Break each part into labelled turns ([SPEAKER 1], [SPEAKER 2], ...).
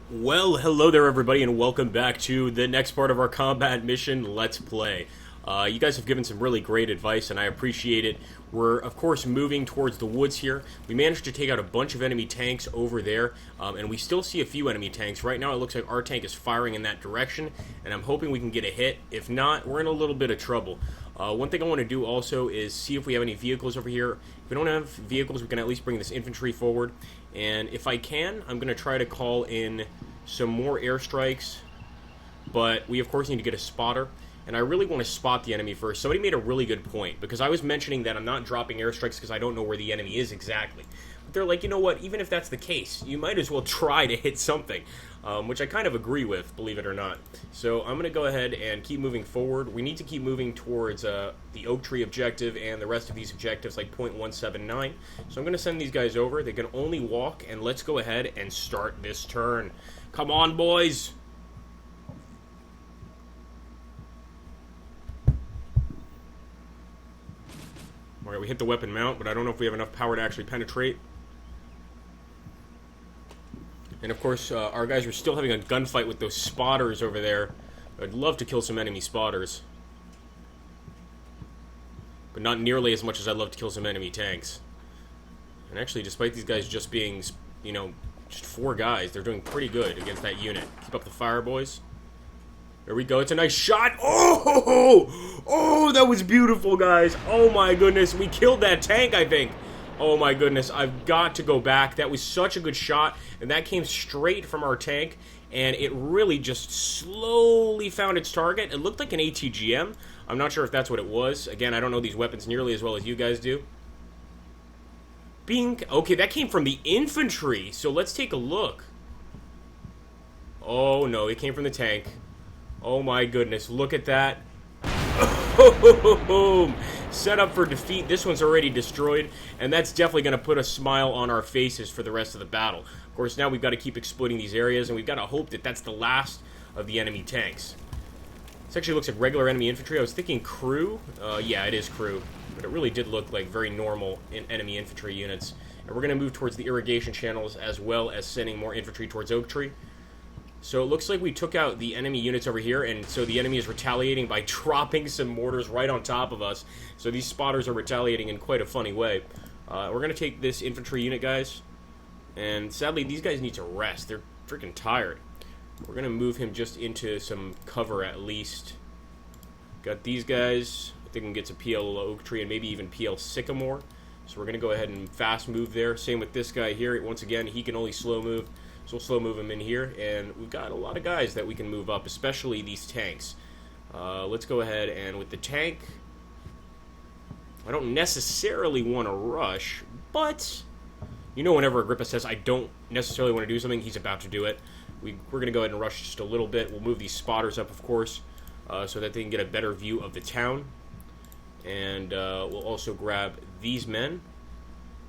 [SPEAKER 1] Well, hello there, everybody, and welcome back to the next part of our combat mission, Let's Play. You guys have given some really great advice, and I appreciate it. We're, of course, moving towards the woods here. We managed to take out a bunch of enemy tanks over there, and we still see a few enemy tanks. Right now, it looks like our tank is firing in that direction, and I'm hoping we can get a hit. If not, we're in a little bit of trouble. One thing I want to do also is see if we have any vehicles over here. If we don't have vehicles, we can at least bring this infantry forward. And if I can, I'm going to try to call in some more airstrikes. But we, of course, need to get a spotter. And I really want to spot the enemy first. Somebody made a really good point, because I was mentioning that I'm not dropping airstrikes because I don't know where the enemy is exactly. But they're like, you know what, even if that's the case, you might as well try to hit something, which I kind of agree with, believe it or not. So I'm going to go ahead and keep moving forward. We need to keep moving towards the Oak Tree objective and the rest of these objectives, like .179. So I'm going to send these guys over. They can only walk, and let's go ahead and start this turn. Come on, boys! Alright, we hit the weapon mount, but I don't know if we have enough power to actually penetrate. And of course, our guys are still having a gunfight with those spotters over there. I'd love to kill some enemy spotters. But not nearly as much as I'd love to kill some enemy tanks. And actually, despite these guys just being, you know, just 4 guys, they're doing pretty good against that unit. Keep up the fire, boys. There we go. It's a nice shot. Oh! Oh, that was beautiful, guys. Oh, my goodness. We killed that tank, I think. Oh, my goodness. I've got to go back. That was such a good shot. And that came straight from our tank. And it really just slowly found its target. It looked like an ATGM. I'm not sure if that's what it was. Again, I don't know these weapons nearly as well as you guys do. Bing. Okay, that came from the infantry. So let's take a look. Oh, no. It came from the tank. Oh my goodness, look at that. Boom! Set up for defeat. This one's already destroyed, and that's definitely going to put a smile on our faces for the rest of the battle. Of course, now we've got to keep exploiting these areas, and we've got to hope that that's the last of the enemy tanks. This actually looks like regular enemy infantry. I was thinking crew. Yeah, it is crew. But it really did look like very normal enemy infantry units. And we're going to move towards the irrigation channels, as well as sending more infantry towards Oak Tree. So it looks like we took out the enemy units over here, and so the enemy is retaliating by dropping some mortars right on top of us. So these spotters are retaliating in quite a funny way. We're going to take this infantry unit, guys. And sadly, these guys need to rest. They're freaking tired. We're going to move him just into some cover at least. Got these guys. I think we can get to PL Oak Tree and maybe even PL Sycamore. So we're going to go ahead and fast move there. Same with this guy here. Once again, he can only slow move. So we'll slow move him in here, and we've got a lot of guys that we can move up, especially these tanks. Let's go ahead, and with the tank, I don't necessarily want to rush, but you know whenever Agrippa says I don't necessarily want to do something, he's about to do it. We're going to go ahead and rush just a little bit. We'll move these spotters up, of course, so that they can get a better view of the town. And we'll also grab these men,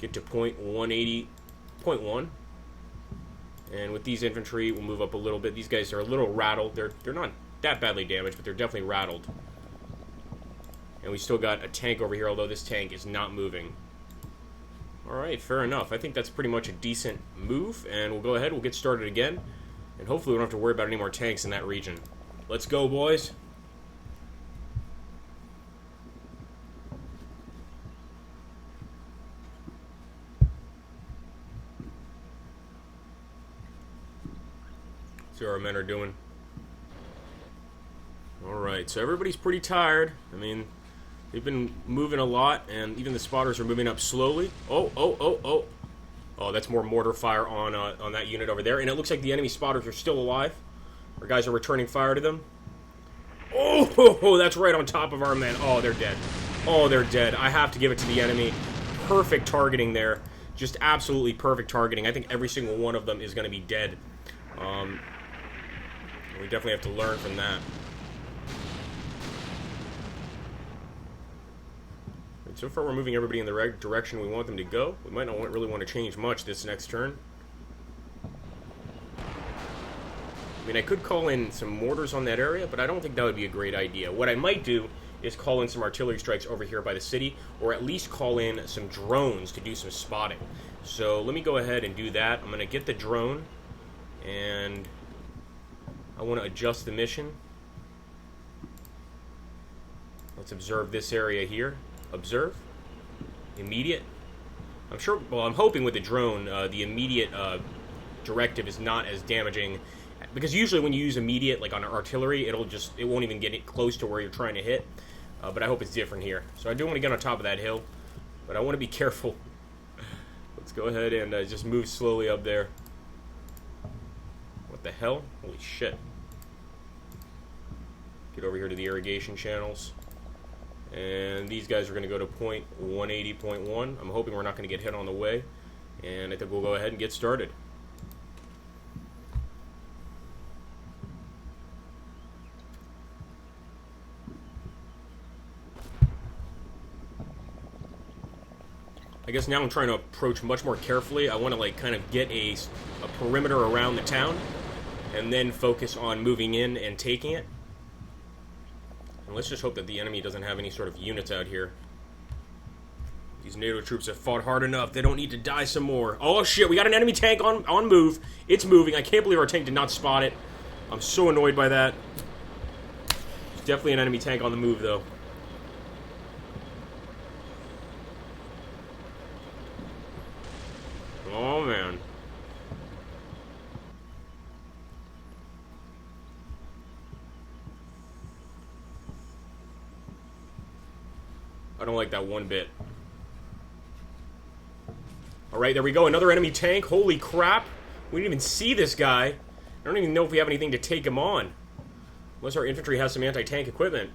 [SPEAKER 1] get to .180.1. And with these infantry, we'll move up a little bit. These guys are a little rattled. They're not that badly damaged, but they're definitely rattled. And we still got a tank over here, although this tank is not moving. Alright, fair enough. I think that's pretty much a decent move. And we'll go ahead, we'll get started again. And hopefully we don't have to worry about any more tanks in that region. Let's go, boys. See how our men are doing. Alright, so everybody's pretty tired. I mean, they've been moving a lot, and even the spotters are moving up slowly. Oh, that's more mortar fire on that unit over there. And it looks like the enemy spotters are still alive. Our guys are returning fire to them. Oh, that's right on top of our men. Oh, they're dead. Oh, they're dead. I have to give it to the enemy. Perfect targeting there. Just absolutely perfect targeting. I think every single one of them is going to be dead. We definitely have to learn from that. And so far, we're moving everybody in the right direction we want them to go. We might not really want to change much this next turn. I mean, I could call in some mortars on that area, but I don't think that would be a great idea. What I might do is call in some artillery strikes over here by the city, or at least call in some drones to do some spotting. So let me go ahead and do that. I'm going to get the drone, And I want to adjust the mission. Let's observe this area here. Observe. Immediate. I'm sure, well, I'm hoping with the drone, the immediate directive is not as damaging. Because usually when you use immediate, like on artillery, it won't even get it close to where you're trying to hit. But I hope it's different here. So I do want to get on top of that hill. But I want to be careful. Let's go ahead and just move slowly up there. What the hell? Holy shit. Get over here to the irrigation channels. And these guys are going to go to point 180.1. I'm hoping we're not going to get hit on the way. And I think we'll go ahead and get started. I guess now I'm trying to approach much more carefully. I want to like kind of get a perimeter around the town and then focus on moving in and taking it. And let's just hope that the enemy doesn't have any sort of units out here. These NATO troops have fought hard enough. They don't need to die some more. Oh shit, we got an enemy tank on move. It's moving. I can't believe our tank did not spot it. I'm so annoyed by that. It's definitely an enemy tank on the move though. Oh, man. I don't like that one bit. Alright, there we go. Another enemy tank. Holy crap. We didn't even see this guy. I don't even know if we have anything to take him on. Unless our infantry has some anti-tank equipment.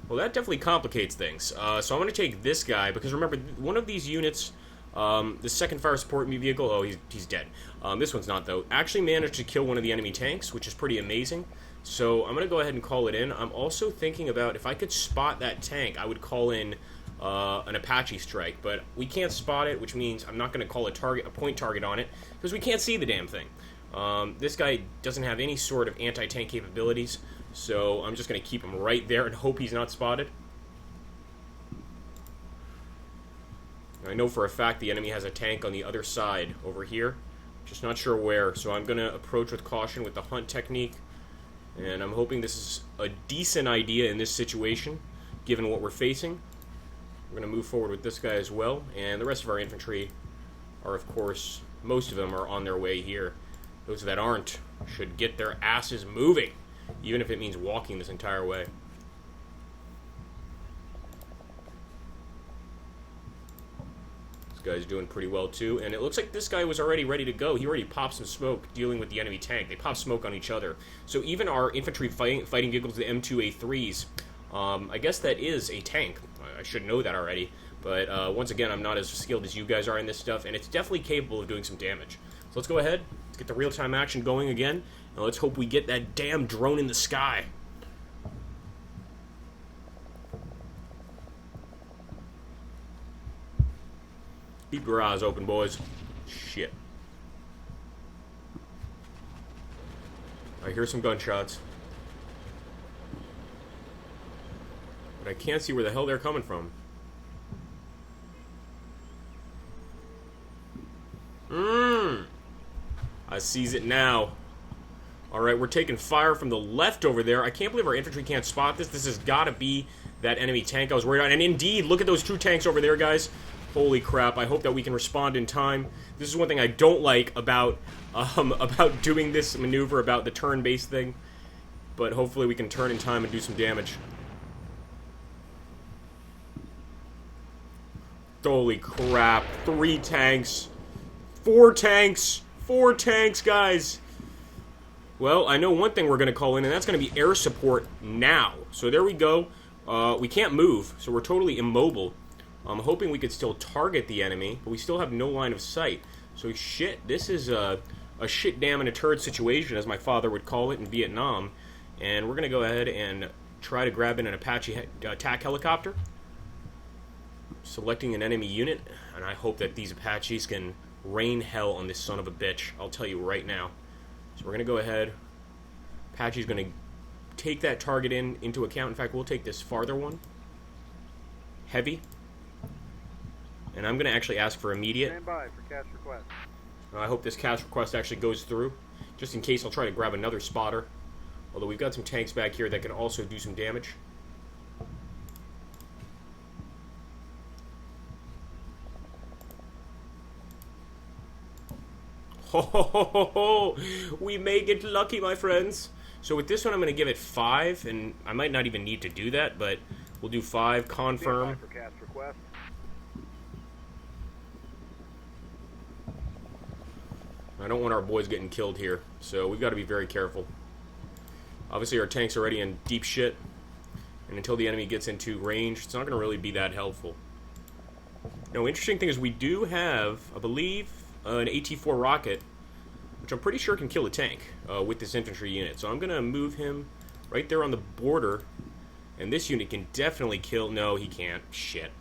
[SPEAKER 1] Well, that definitely complicates things. So I'm going to take this guy, because remember, one of these units, the second fire support vehicle, oh, he's dead. This one's not, though. Actually managed to kill one of the enemy tanks, which is pretty amazing. So I'm going to go ahead and call it in. I'm also thinking about, if I could spot that tank, I would call in an Apache strike. But we can't spot it, which means I'm not going to call a point target on it, because we can't see the damn thing. This guy doesn't have any sort of anti-tank capabilities. So I'm just going to keep him right there and hope he's not spotted. I know for a fact the enemy has a tank on the other side over here. Just not sure where. So I'm going to approach with caution with the hunt technique. And I'm hoping this is a decent idea in this situation, given what we're facing. We're going to move forward with this guy as well. And the rest of our infantry are, of course, most of them are on their way here. Those that aren't should get their asses moving. Even if it means walking this entire way. This guy's doing pretty well too. And it looks like this guy was already ready to go. He already popped some smoke dealing with the enemy tank. They pop smoke on each other. So even our infantry fighting vehicles, the M2A3s, I guess that is a tank. I should know that already. But once again, I'm not as skilled as you guys are in this stuff. And it's definitely capable of doing some damage. So let's go ahead. Let's get the real-time action going again. And let's hope we get that damn drone in the sky. Keep your eyes open, boys. Shit. I hear some gunshots. But I can't see where the hell they're coming from. I sees it now. Alright, we're taking fire from the left over there. I can't believe our infantry can't spot this. This has got to be that enemy tank I was worried about. And indeed, look at those two tanks over there, guys. Holy crap, I hope that we can respond in time. This is one thing I don't like about doing this maneuver, about the turn-based thing. But hopefully we can turn in time and do some damage. Holy crap, 3 tanks. 4 tanks. 4 tanks, guys. Well, I know one thing we're going to call in, and that's going to be air support now. So there we go. We can't move, so we're totally immobile. I'm hoping we could still target the enemy, but we still have no line of sight. So shit, this is a shit damn and a turd situation, as my father would call it in Vietnam. And we're going to go ahead and try to grab in an Apache attack helicopter. Selecting an enemy unit, and I hope that these Apaches can rain hell on this son of a bitch. I'll tell you right now. So we're going to go ahead. Apache's going to take that target into account. In fact, we'll take this farther one. Heavy. And I'm going to actually ask for immediate.
[SPEAKER 2] Stand by for catch request.
[SPEAKER 1] I hope this cast request actually goes through. Just in case, I'll try to grab another spotter. Although we've got some tanks back here that can also do some damage. Ho ho ho ho ho! We may get lucky, my friends. So with this one, I'm going to give it 5, and I might not even need to do that, but we'll do 5, confirm. I don't want our boys getting killed here, so we've got to be very careful. Obviously, our tank's already in deep shit, and until the enemy gets into range, it's not going to really be that helpful. Now, interesting thing is we do have, I believe, an AT-4 rocket, which I'm pretty sure can kill a tank with this infantry unit. So I'm going to move him right there on the border, and this unit can definitely kill... No, he can't. Shit.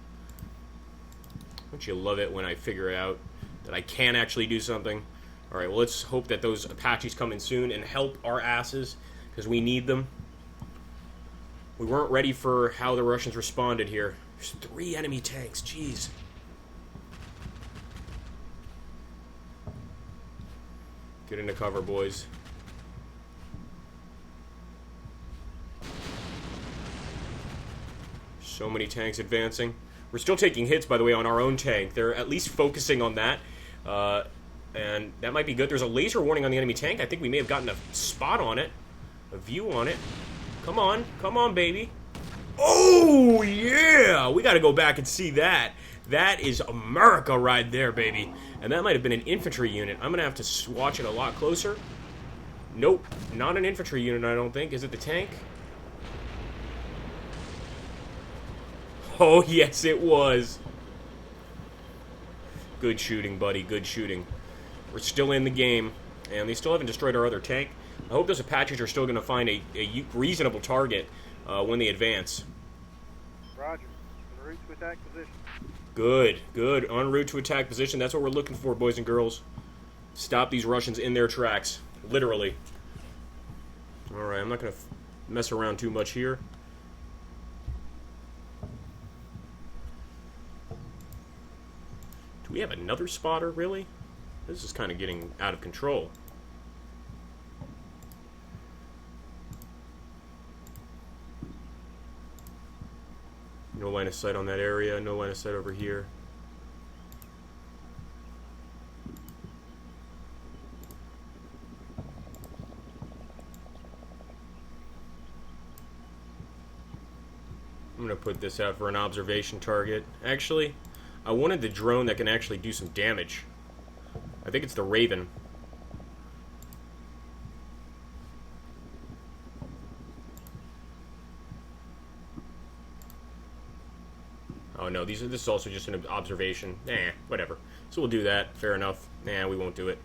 [SPEAKER 1] Don't you love it when I figure out that I can actually do something? Alright, well, let's hope that those Apaches come in soon and help our asses, because we need them. We weren't ready for how the Russians responded here. There's 3 enemy tanks, jeez. Get into cover, boys. So many tanks advancing. We're still taking hits, by the way, on our own tank. They're at least focusing on that. And that might be good. There's a laser warning on the enemy tank. I think we may have gotten a spot on it. A view on it. Come on, baby. Oh, yeah! We gotta go back and see that. That is America right there, baby. And that might have been an infantry unit. I'm gonna have to watch it a lot closer. Nope, not an infantry unit, I don't think. Is it the tank? Oh, yes, it was. Good shooting, buddy, good shooting. We're still in the game, and they still haven't destroyed our other tank. I hope those Apaches are still going to find a reasonable target when they advance.
[SPEAKER 2] Roger. En route to attack position.
[SPEAKER 1] Good, good. En route to attack position. That's what we're looking for, boys and girls. Stop these Russians in their tracks. Literally. Alright, I'm not going to mess around too much here. Do we have another spotter, really? This is kind of getting out of control. No line of sight on that area, no line of sight over here. I'm going to put this out for an observation target. Actually, I wanted the drone that can actually do some damage. I think it's the Raven. Oh no, this is also just an observation. Whatever. So we'll do that. Fair enough. We won't do it.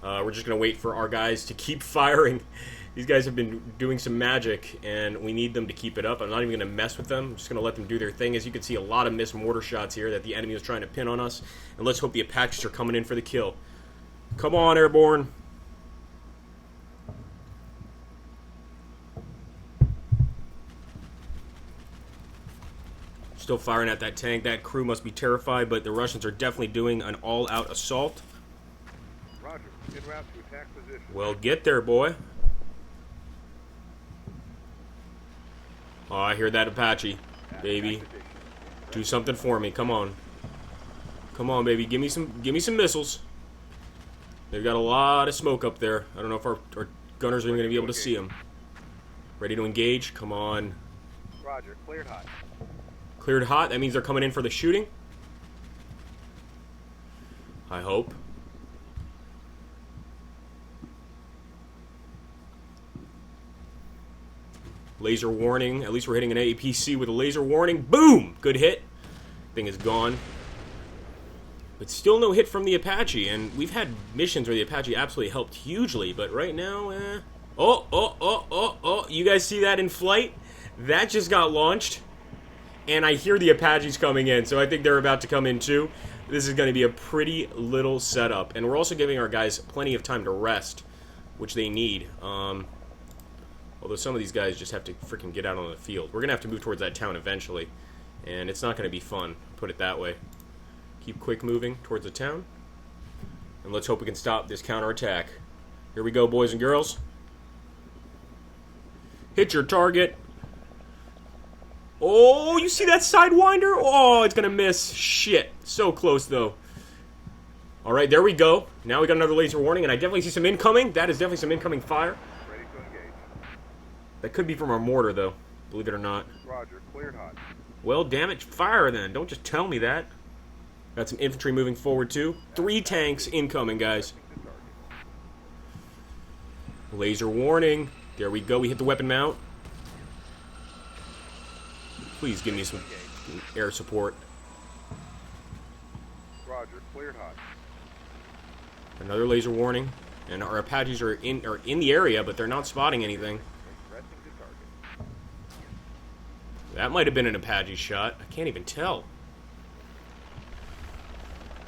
[SPEAKER 1] We're just going to wait for our guys to keep firing. These guys have been doing some magic, and we need them to keep it up. I'm not even going to mess with them. I'm just going to let them do their thing. As you can see, a lot of missed mortar shots here that the enemy was trying to pin on us. And let's hope the Apaches are coming in for the kill. Come on, Airborne. Still firing at that tank. That crew must be terrified, but the Russians are definitely doing an all-out assault.
[SPEAKER 2] Roger. En route to attack position.
[SPEAKER 1] Well, get there, boy. Oh, I hear that Apache. Baby. Do something for me. Come on. Come on, baby. Give me some missiles. They've got a lot of smoke up there. I don't know if our gunners are going to be able to see them. Ready to engage? Come on.
[SPEAKER 2] Roger. Cleared hot.
[SPEAKER 1] Cleared hot? That means they're coming in for the shooting? I hope. Laser warning. At least we're hitting an APC with a laser warning. Boom! Good hit. Thing is gone. But still no hit from the Apache. And we've had missions where the Apache absolutely helped hugely. But right now, Oh! You guys see that in flight? That just got launched. And I hear the Apaches coming in. So I think they're about to come in too. This is going to be a pretty little setup. And we're also giving our guys plenty of time to rest, which they need. Although some of these guys just have to freaking get out on the field. We're going to have to move towards that town eventually. And it's not going to be fun, put it that way. Keep quick moving towards the town. And let's hope we can stop this counterattack. Here we go, boys and girls. Hit your target. Oh, you see that Sidewinder? Oh, it's going to miss. Shit. So close, though. All right, there we go. Now we got another laser warning, and I definitely see some incoming. That is definitely some incoming fire.
[SPEAKER 2] Ready to engage.
[SPEAKER 1] That could be from our mortar, though. Believe it or not.
[SPEAKER 2] Roger. Cleared hot.
[SPEAKER 1] Well, damn it. Fire, then. Don't just tell me that. Got some infantry moving forward, too. 3 tanks incoming, guys.
[SPEAKER 2] Pressing to target.
[SPEAKER 1] Laser warning. There we go. We hit the weapon mount. Please give me some air support.
[SPEAKER 2] Roger. Cleared hot.
[SPEAKER 1] Another laser warning. And our Apaches are in the area, but they're not spotting anything.
[SPEAKER 2] Pressing to target.
[SPEAKER 1] That might have been an Apache shot. I can't even tell.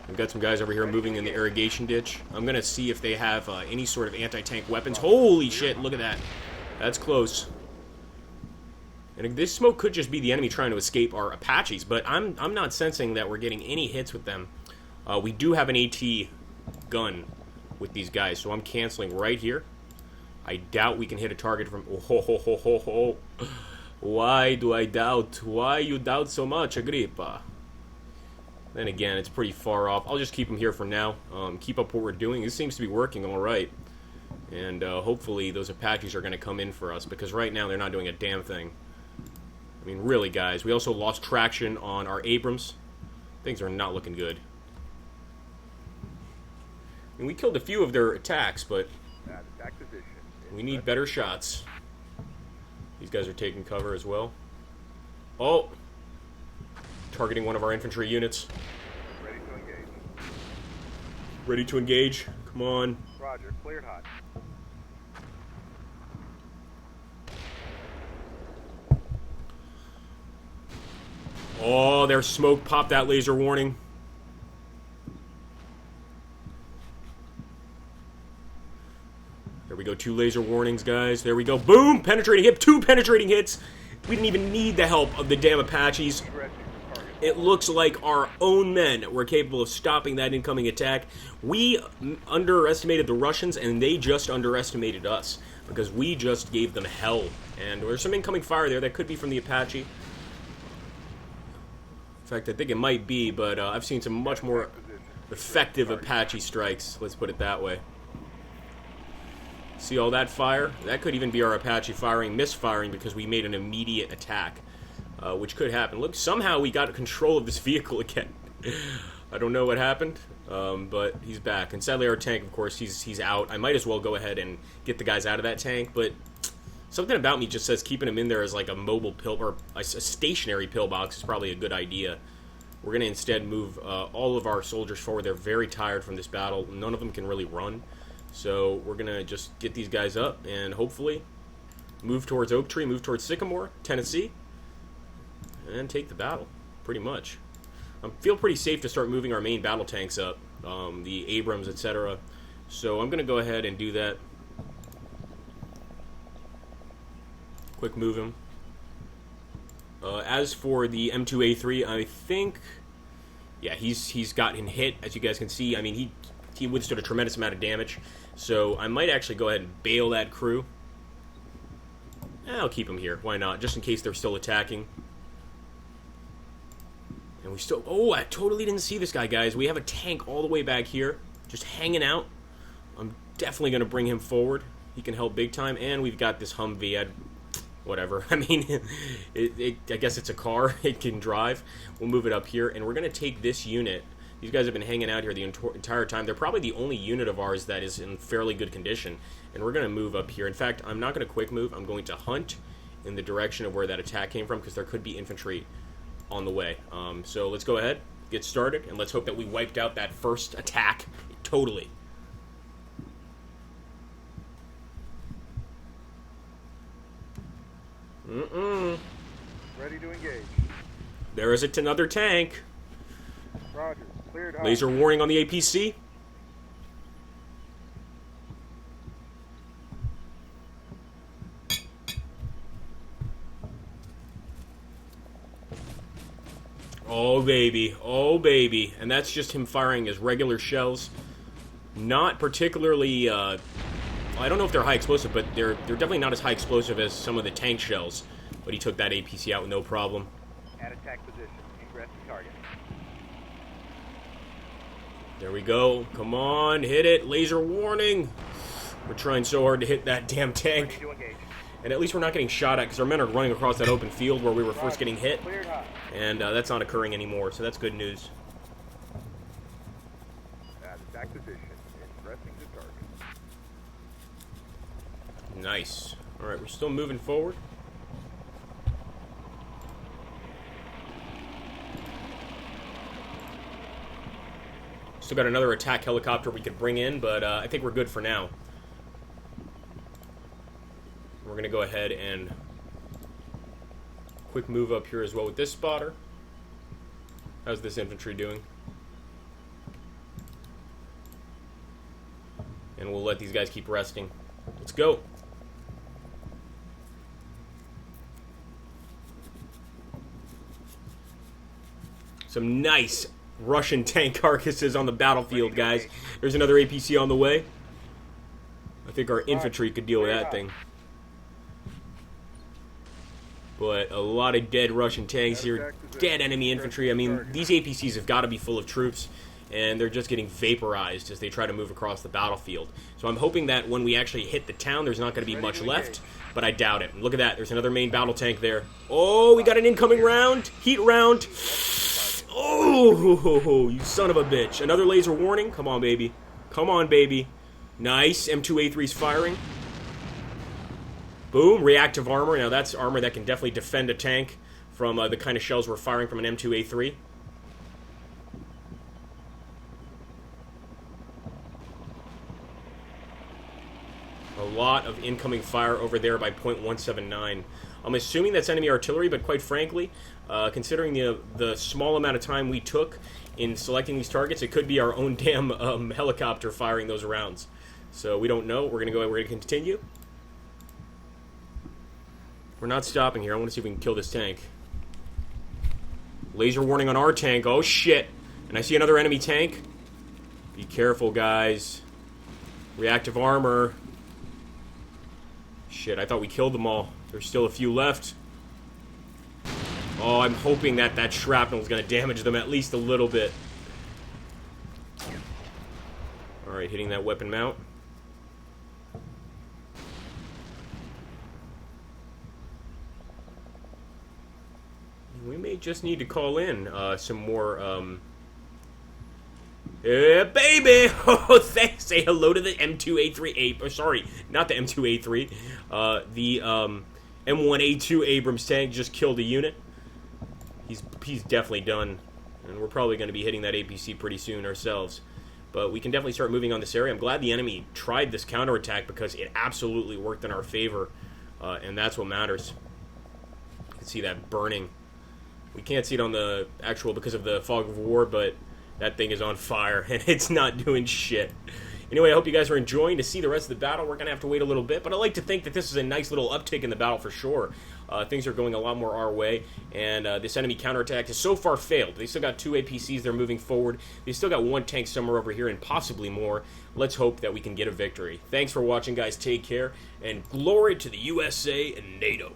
[SPEAKER 1] We've got some guys over here moving in the irrigation ditch. I'm going to see if they have any sort of anti-tank weapons. Holy shit, look at that. That's close. And this smoke could just be the enemy trying to escape our Apaches, but I'm not sensing that we're getting any hits with them. We do have an AT gun with these guys, so I'm canceling right here. I doubt we can hit a target from... Oh, ho, ho, ho, ho, ho. Why do I doubt? Why you doubt so much, Agrippa? Then again, it's pretty far off. I'll just keep them here for now. Keep up what we're doing. This seems to be working all right. And hopefully those Apaches are going to come in for us, because right now they're not doing a damn thing. I mean, really, guys. We also lost traction on our Abrams. Things are not looking good. I mean, we killed a few of their attacks, but
[SPEAKER 2] Attack position.
[SPEAKER 1] we need better shots. These guys are taking cover as well. Oh! Targeting one of our infantry units.
[SPEAKER 2] Ready to engage.
[SPEAKER 1] Ready to engage. Come on.
[SPEAKER 2] Roger. Cleared hot.
[SPEAKER 1] Oh, there's smoke. Pop that laser warning. There we go. 2 laser warnings, guys. There we go. Boom! Penetrating hit. 2 penetrating hits. We didn't even need the help of the damn Apaches. It looks like our own men were capable of stopping that incoming attack. We underestimated the Russians, and they just underestimated us, because we just gave them hell. And there's some incoming fire there that could be from the Apache. In fact, I think it might be, but I've seen some much more effective Apache strikes, let's put it that way. See all that fire? That could even be our Apache firing, misfiring, because we made an immediate attack. Which could happen. Look, somehow we got control of this vehicle again. I don't know what happened, but he's back. And sadly, our tank, of course, he's out. I might as well go ahead and get the guys out of that tank, but something about me just says keeping him in there as like a mobile pill, or a stationary pillbox is probably a good idea. We're going to instead move all of our soldiers forward. They're very tired from this battle. None of them can really run. So we're going to just get these guys up and hopefully move towards Oak Tree, move towards Sycamore, Tennessee, and take the battle, pretty much. I feel pretty safe to start moving our main battle tanks up, the Abrams, etc. So I'm going to go ahead and do that. Quick move him. As for the M2A3, I think, yeah, he's gotten hit, as you guys can see. I mean, he withstood a tremendous amount of damage. So I might actually go ahead and bail that crew. I'll keep him here. Why not? Just in case they're still attacking. And we still... Oh, I totally didn't see this guy, guys. We have a tank all the way back here, just hanging out. I'm definitely going to bring him forward. He can help big time. And we've got this Humvee. Whatever. I mean, I guess it's a car. It can drive. We'll move it up here. And we're going to take this unit. These guys have been hanging out here the entire time. They're probably the only unit of ours that is in fairly good condition. And we're going to move up here. In fact, I'm not going to quick move. I'm going to hunt in the direction of where that attack came from, because there could be infantry on the way. So let's go ahead, get started, and let's hope that we wiped out that first attack totally.
[SPEAKER 2] Ready to engage.
[SPEAKER 1] There is another tank.
[SPEAKER 2] Roger. Cleared hot.
[SPEAKER 1] Laser warning on the APC. Oh baby, and that's just him firing his regular shells. Not particularly, I don't know if they're high explosive, but they're definitely not as high explosive as some of the tank shells. But he took that APC out with no problem.
[SPEAKER 2] At attack position. Ingress to target.
[SPEAKER 1] There we go. Come on, hit it. Laser warning. We're trying so hard to hit that damn
[SPEAKER 2] Ready
[SPEAKER 1] tank.
[SPEAKER 2] to engage.
[SPEAKER 1] And at least we're not getting shot at, because our men are running across that open field where we were first getting hit.
[SPEAKER 2] Cleared hot.
[SPEAKER 1] And that's not occurring anymore, so that's good news.
[SPEAKER 2] At attack position. Ingressing to target.
[SPEAKER 1] Nice. Alright, we're still moving forward. Still got another attack helicopter we could bring in, but I think we're good for now. We're going to go ahead and quick move up here as well with this spotter. How's this infantry doing? And we'll let these guys keep resting. Let's go. Some nice Russian tank carcasses on the battlefield, guys. There's another APC on the way. I think our infantry could deal with that thing. But a lot of dead Russian tanks here. Dead enemy infantry. I mean, these APCs have got to be full of troops, and they're just getting vaporized as they try to move across the battlefield. So I'm hoping that when we actually hit the town, there's not going to be much left, but I doubt it. Look at that. There's another main battle tank there. Oh, we got an incoming round. Heat round. Oh, you son of a bitch. Another laser warning. Come on, baby. Come on, baby. Nice. M2A3's firing. Boom. Reactive armor. Now, that's armor that can definitely defend a tank from the kind of shells we're firing from an M2A3. A lot of incoming fire over there by .179. I'm assuming that's enemy artillery, but quite frankly, considering the small amount of time we took in selecting these targets, it could be our own damn helicopter firing those rounds. So we don't know. We're going to go ahead. We're going to continue. We're not stopping here. I want to see if we can kill this tank. Laser warning on our tank. Oh, shit. And I see another enemy tank. Be careful, guys. Reactive armor. Shit, I thought we killed them all. There's still a few left. Oh, I'm hoping that that shrapnel is going to damage them at least a little bit. Alright, hitting that weapon mount. We may just need to call in some more, yeah, baby! Oh, thanks. Say hello to the M2A3 oh, sorry, not the M2A3. The M1A2 Abrams tank just killed a unit. He's definitely done. And we're probably going to be hitting that APC pretty soon ourselves. But we can definitely start moving on this area. I'm glad the enemy tried this counterattack because it absolutely worked in our favor. And that's what matters. You can see that burning. We can't see it on the actual because of the fog of war, but that thing is on fire, and it's not doing shit. Anyway, I hope you guys are enjoying to see the rest of the battle. We're going to have to wait a little bit, but I like to think that this is a nice little uptick in the battle for sure. Things are going a lot more our way, and this enemy counterattack has so far failed. They still got 2 APCs. They're moving forward. They still got 1 tank somewhere over here and possibly more. Let's hope that we can get a victory. Thanks for watching, guys. Take care, and glory to the USA and NATO.